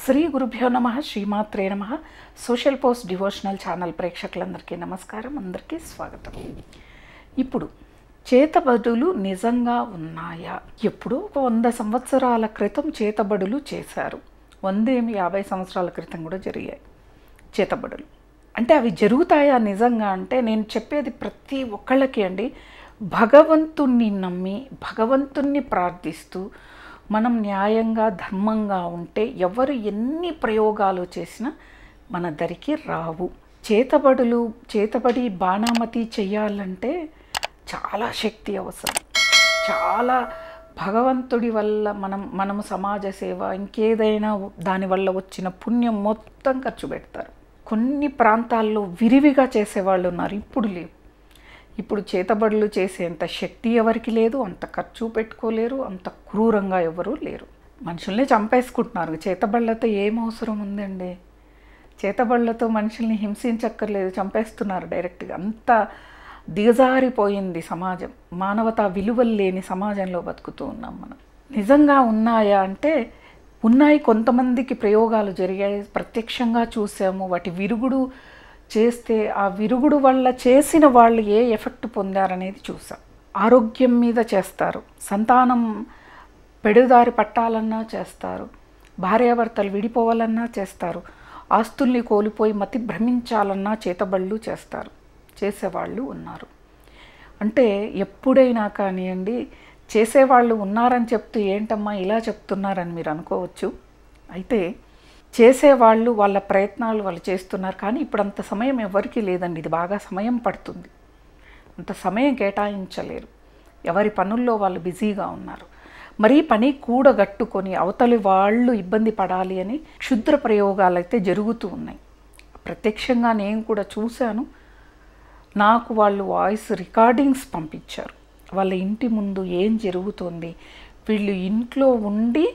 శ్రీ గురుభ్యో నమః శ్రీమాత్రే నమః సోషల్ పోస్ట్ డివోషనల్ ఛానల్ ప్రేక్షకులందరికీ నమస్కారం, అందరికీ స్వాగతం. ఇప్పుడు చేతబడులు నిజంగా ఉన్నాయా? ఎప్పుడో ఒక 100 సంవత్సరాల క్రితం చేతబడులు చేశారు. 150 సంవత్సరాల క్రితం కూడా జరిగాయి చేతబడులు. అంటే అవి జరుగుతాయా నిజంగా? అంటే నేను చెప్పేది ప్రతి ఒక్కళ్ళకి అండి, భగవంతుణ్ణి నమ్మి భగవంతుణ్ణి ప్రార్థిస్తూ మనం న్యాయంగా ధర్మంగా ఉంటే ఎవరు ఎన్ని ప్రయోగాలు చేసినా మన దరికి రావు. చేతబడి బాణామతి చెయ్యాలంటే చాలా శక్తి అవసరం. చాలా భగవంతుడి వల్ల మనము సమాజ సేవ ఇంకేదైనా దానివల్ల వచ్చిన పుణ్యం మొత్తం ఖర్చు పెడతారు. కొన్ని ప్రాంతాల్లో విరివిగా చేసేవాళ్ళు ఉన్నారు, ఇప్పుడు లేవు. ఇప్పుడు చేతబడులు చేసేంత శక్తి ఎవరికి లేదు, అంత ఖర్చు పెట్టుకోలేరు, అంత క్రూరంగా ఎవరూ లేరు. మనుషుల్ని చంపేసుకుంటున్నారు. చేతబడులతో ఏం అవసరం ఉందండి? చేతబడులతో మనుషుల్ని హింసించక్కర్లేదు, చంపేస్తున్నారు డైరెక్ట్గా. అంత దిగజారిపోయింది సమాజం. మానవతా విలువలు లేని సమాజంలో బతుకుతూ ఉన్నాం మనం. నిజంగా ఉన్నాయా అంటే ఉన్నాయి. కొంతమందికి ప్రయోగాలు జరిగాయి, ప్రత్యక్షంగా చూసాము. వాటి విరుగుడు చేస్తే ఆ విరుగుడు వల్ల చేసిన వాళ్ళు ఏ ఎఫెక్ట్ పొందారనేది చూసాం. ఆరోగ్యం మీద చేస్తారు, సంతానం పెడుదారి పట్టాలన్నా చేస్తారు, భార్యాభర్తలు విడిపోవాలన్నా చేస్తారు, ఆస్తుల్ని కోల్పోయి మతి భ్రమించాలన్నా చేతబళ్ళు చేస్తారు, చేసేవాళ్ళు ఉన్నారు. అంటే ఎప్పుడైనా కానివ్వండి, చేసేవాళ్ళు ఉన్నారని చెప్తూ ఏంటమ్మా ఇలా చెప్తున్నారని మీరు అనుకోవచ్చు. అయితే చేసేవాళ్ళు వాళ్ళ ప్రయత్నాలు వాళ్ళు చేస్తున్నారు, కానీ ఇప్పుడు అంత సమయం ఎవరికి లేదండి. ఇది బాగా సమయం పడుతుంది, అంత సమయం కేటాయించలేరు. ఎవరి పనుల్లో వాళ్ళు బిజీగా ఉన్నారు. మరీ పని కూడగట్టుకొని అవతలి వాళ్ళు ఇబ్బంది పడాలి అని క్షుద్ర ప్రయోగాలు అయితే జరుగుతూ ఉన్నాయి. ప్రత్యక్షంగా నేను కూడా చూశాను. నాకు వాళ్ళు వాయిస్ రికార్డింగ్స్ పంపించారు. వాళ్ళ ఇంటి ముందు ఏం జరుగుతుంది, వీళ్ళు ఇంట్లో ఉండి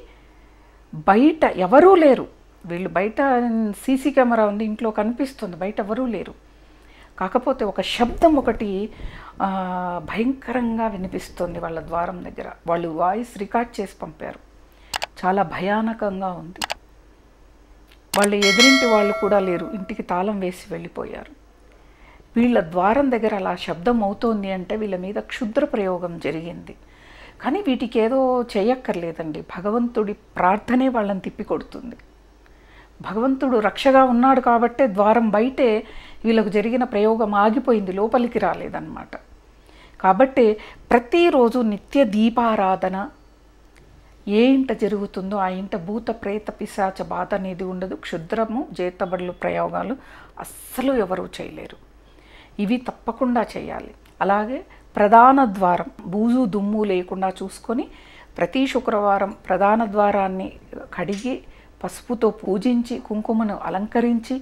బయట ఎవరూ లేరు. వీళ్ళు బయట సీసీ కెమెరా ఉంది, ఇంట్లో కనిపిస్తుంది, బయట ఎవరూ లేరు. కాకపోతే ఒక శబ్దం ఒకటి భయంకరంగా వినిపిస్తుంది వాళ్ళ ద్వారం దగ్గర. వాళ్ళు వాయిస్ రికార్డ్ చేసి పంపారు. చాలా భయానకంగా ఉంది. వాళ్ళ ఎదురింటి వాళ్ళు కూడా లేరు, ఇంటికి తాళం వేసి వెళ్ళిపోయారు. వీళ్ళ ద్వారం దగ్గర అలా శబ్దం అవుతోంది అంటే వీళ్ళ మీద క్షుద్ర ప్రయోగం జరిగింది. కానీ వీటికి ఏదో చేయక్కర్లేదండి, భగవంతుడి ప్రార్థనే వాళ్ళని తిప్పికొడుతుంది. భగవంతుడు రక్షగా ఉన్నాడు కాబట్టే ద్వారం బయటే వీళ్ళకు జరిగిన ప్రయోగం ఆగిపోయింది, లోపలికి రాలేదన్నమాట. కాబట్టి ప్రతిరోజు నిత్య దీపారాధన ఏ ఇంట జరుగుతుందో ఆ ఇంట భూత ప్రేత పిశాచ బాధ అనేది ఉండదు. క్షుద్రము చేతబడులు ప్రయోగాలు అస్సలు ఎవరూ చేయలేరు. ఇవి తప్పకుండా చేయాలి. అలాగే ప్రధాన ద్వారం బూజు దుమ్ము లేకుండా చూసుకొని ప్రతి శుక్రవారం ప్రధాన ద్వారాన్ని కడిగి పసుపుతో పూజించి కుంకుమను అలంకరించి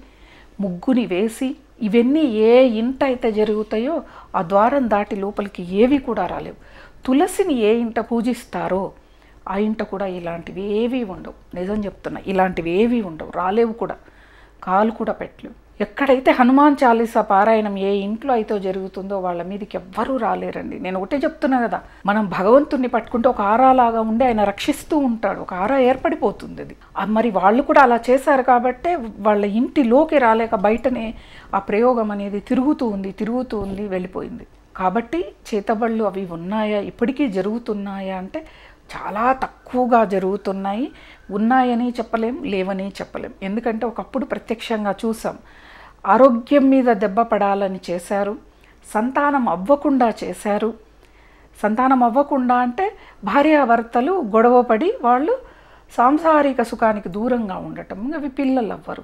ముగ్గుని వేసి, ఇవన్నీ ఏ ఇంట అయితే జరుగుతాయో ఆ ద్వారం దాటి లోపలికి ఏవి కూడా రాలేవు. తులసిని ఏ ఇంట పూజిస్తారో ఆ ఇంట కూడా ఇలాంటివి ఏవి ఉండవు. నిజం చెప్తున్నా, ఇలాంటివి ఏవి ఉండవు, రాలేవు కూడా, కాలు కూడా పెట్టలేవు. ఎక్కడైతే హనుమాన్ చాలీసా పారాయణం ఏ ఇంట్లో అయితే జరుగుతుందో వాళ్ళ మీదకి ఎవ్వరూ రాలేరండి. నేను ఒకటే చెప్తున్నా కదా, మనం భగవంతుణ్ణి పట్టుకుంటే ఒక ఆరాలాగా ఉండి ఆయన రక్షిస్తూ ఉంటాడు, ఒక ఆరా ఏర్పడిపోతుంది. అది మరి వాళ్ళు కూడా అలా చేశారు కాబట్టే వాళ్ళ ఇంటిలోకి రాలేక బయటనే ఆ ప్రయోగం అనేది తిరుగుతూ ఉంది వెళ్ళిపోయింది. కాబట్టి చేతబళ్ళు అవి ఉన్నాయా, ఇప్పటికీ జరుగుతున్నాయా అంటే చాలా తక్కువగా జరుగుతున్నాయి. ఉన్నాయని చెప్పలేం, లేవని చెప్పలేం. ఎందుకంటే ఒకప్పుడు ప్రత్యక్షంగా చూసాం. ఆరోగ్యం మీద దెబ్బ పడాలని చేశారు, సంతానం అవ్వకుండా చేశారు. సంతానం అవ్వకుండా అంటే భార్యాభర్తలు గొడవపడి వాళ్ళు సాంసారిక సుఖానికి దూరంగా ఉండటం, అవి పిల్లలు అవ్వరు.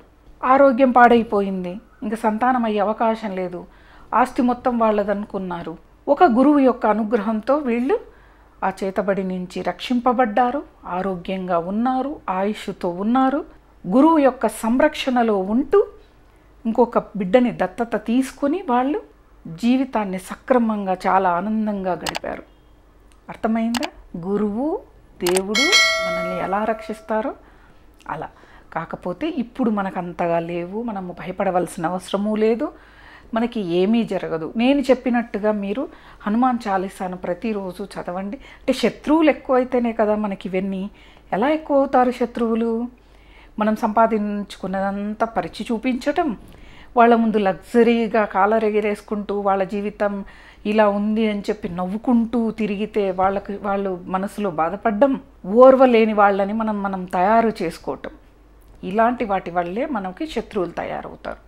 ఆరోగ్యం పాడైపోయింది, ఇంకా సంతానం అయ్యే అవకాశం లేదు, ఆస్తి మొత్తం వాళ్ళదనుకున్నారు. ఒక గురువు యొక్క అనుగ్రహంతో వీళ్ళు ఆ చేతబడి నుంచి రక్షింపబడ్డారు, ఆరోగ్యంగా ఉన్నారు, ఆయుష్తో ఉన్నారు. గురువు యొక్క సంరక్షణలో ఉంటూ ఇంకొక బిడ్డని దత్తత తీసుకుని వాళ్ళు జీవితాన్ని సక్రమంగా చాలా ఆనందంగా గడిపారు. అర్థమైందా? గురువు దేవుడు మనల్ని ఎలా రక్షిస్తారో అలా. కాకపోతే ఇప్పుడు మనకు అంతగా లేవు, మనము భయపడవలసిన అవసరమూ లేదు, మనకి ఏమీ జరగదు. నేను చెప్పినట్టుగా మీరు హనుమాన్ చాలీసాను ప్రతిరోజు చదవండి. అంటే శత్రువులు ఎక్కువైతేనే కదా మనకి ఇవన్నీ. ఎలా ఎక్కువ అవుతారు శత్రువులు? మనం సంపాదించుకున్నదంతా పరిచి చూపించటం, వాళ్ళ ముందు లగ్జరీగా కాలర్ ఎగిరేసుకుంటూ వాళ్ళ జీవితం ఇలా ఉంది అని చెప్పి నవ్వుకుంటూ తిరిగితే వాళ్ళు మనసులో బాధపడడం, ఓర్వలేని వాళ్ళని మనం తయారు చేసుకోవటం, ఇలాంటి వాటి వల్లే మనకి శత్రువులు తయారవుతారు.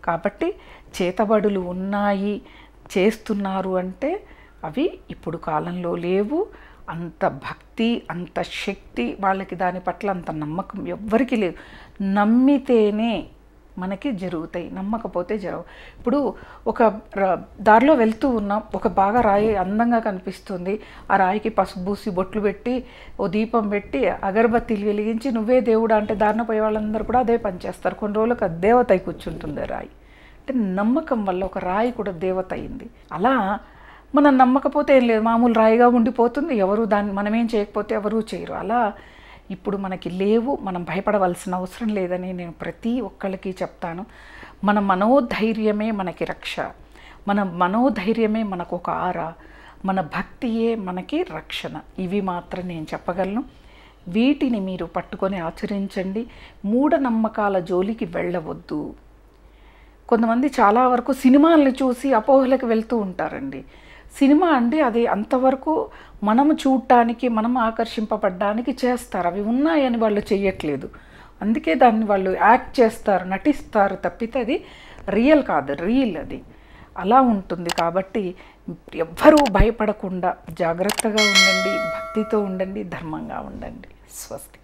కాబట్టి చేతబడులు ఉన్నాయి, చేస్తున్నారు అంటే అవి ఇప్పుడు కాలంలో లేవు. అంత భక్తి, అంత శక్తి వాళ్ళకి దాని పట్ల అంత నమ్మకం ఎవ్వరికీ లేదు. నమ్మితేనే మనకి జరుగుతాయి, నమ్మకపోతే జరగవు. ఇప్పుడు ఒక దారిలో వెళ్తూ ఉన్నాం, ఒక బాగా రాయి అందంగా కనిపిస్తుంది, ఆ రాయికి పసుపు పూసి బొట్లు పెట్టి ఓ దీపం పెట్టి అగరబత్తీలు వెలిగించి నువ్వే దేవుడా అంటే దారిన పోయే వాళ్ళందరూ కూడా అదే పని చేస్తారు. కొన్ని రోజులకు అది దేవత అయి కూర్చుంటుంది రాయి. అంటే నమ్మకం వల్ల ఒక రాయి కూడా దేవత అయింది. అలా మనం నమ్మకపోతే ఏం లేదు, మామూలు రాయిగా ఉండిపోతుంది. ఎవరు దాన్ని మనమేం చేయకపోతే ఎవరూ చేయరు. అలా ఇప్పుడు మనకి లేవు, మనం భయపడవలసిన అవసరం లేదని నేను ప్రతి ఒక్కళ్ళకి చెప్తాను. మన మనోధైర్యమే మనకి రక్ష, మన మనోధైర్యమే మనకు ఒక ఆర, మన భక్తియే మనకి రక్షణ. ఇవి మాత్రం నేను చెప్పగలను. వీటిని మీరు పట్టుకొని ఆచరించండి. మూఢనమ్మకాల జోలికి వెళ్ళవద్దు. కొంతమంది చాలా వరకు సినిమాల్ని చూసి అపోహలకు వెళ్తూ ఉంటారండి. సినిమా అండి అది అంతవరకు మనము చూడటానికి, మనం ఆకర్షింపబడ్డానికి చేస్తారు. అవి ఉన్నాయని వాళ్ళు చెయ్యట్లేదు, అందుకే దాన్ని వాళ్ళు యాక్ట్ చేస్తారు, నటిస్తారు తప్పితే అది రియల్ కాదు, రియల్ అది అలా ఉంటుంది. కాబట్టి ఎవ్వరూ భయపడకుండా జాగ్రత్తగా ఉండండి, భక్తితో ఉండండి, ధర్మంగా ఉండండి. స్వస్తి.